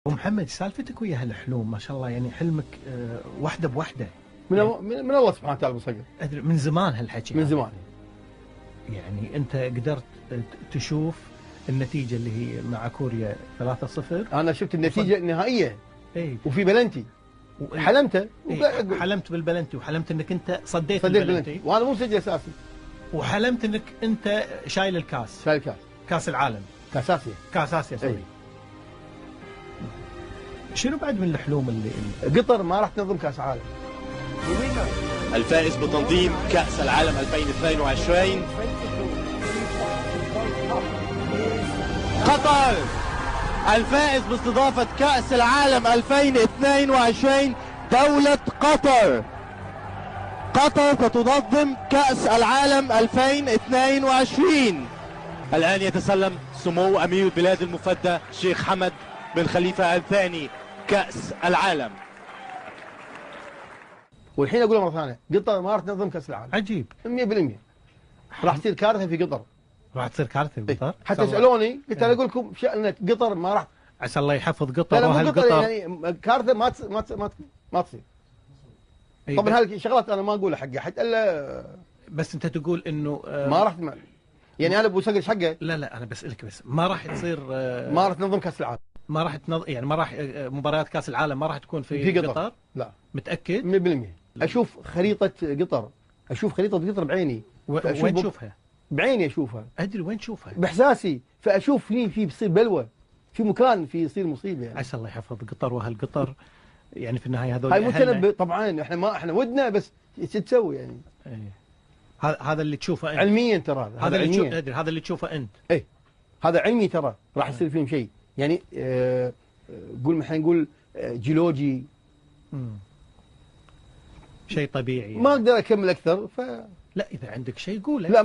ومحمد سالفتك ويا هالحلوم ما شاء الله، يعني حلمك وحده بوحده من, يعني من الله سبحانه وتعالى مصدق. أدري من زمان هالحكي من زمان. يعني انت قدرت تشوف النتيجه اللي هي مع كوريا 3-0. انا شفت النتيجه النهائيه اي وفي بلنتي حلمته حلمت بالبلنتي، وحلمت انك انت صديت البلنتي وانا مو مسجل اساسي، وحلمت انك انت شايل الكاس، شايل الكاس، كاس العالم، كاس اسيا، كاس اسيا سوري. شنو بعد من الحلوم اللي قطر ما راح تنظم كاس عالم. الفائز بتنظيم كأس العالم 2022 قطر. الفائز باستضافة كأس العالم 2022 دولة قطر. قطر ستنظم كأس العالم 2022. الآن يتسلم سمو أمير البلاد المفدى الشيخ حمد بن خليفة الثاني كأس العالم. والحين اقول مره ثانيه قطر ما راح تنظم كاس العالم. عجيب 100% راح تصير كارثه في قطر. راح تصير كارثه في قطر. حتى سالوني قلت انا اقول لكم شأن قطر ما راح. عسى الله يحفظ قطر. لا واهل مو قطر يعني كارثه ما تصير. طبعا هذه شغلات انا ما اقولها حق احد الا بس انت تقول انه ما راح يعني انا ابو صقر حقه. لا انا بسالك بس ما راح تصير ما راح تنظم كاس العالم. ما راح يعني ما راح مباريات كاس العالم ما راح تكون في قطر. لا متاكد 100%. اشوف خريطه قطر، اشوف خريطه قطر بعيني. وين تشوفها؟ بعيني اشوفها. ادري وين تشوفها؟ باحساسي. فاشوف في بيصير بلوى في مكان، في يصير مصيبه يعني. عسى الله يحفظ قطر واهل قطر. يعني في النهايه هذول هاي متنبئ طبعا. احنا ودنا بس ايش تسوي يعني. هذا اللي تشوفه انت علميا ترى. هذا اللي تشوفه ادري هذا اللي تشوفه انت. اي هذا علمي ترى راح يصير فيهم شيء يعني. قول احنا نقول جيولوجي شيء طبيعي يعني. ما اقدر اكمل اكثر. لا اذا عندك شيء قوله. لا ما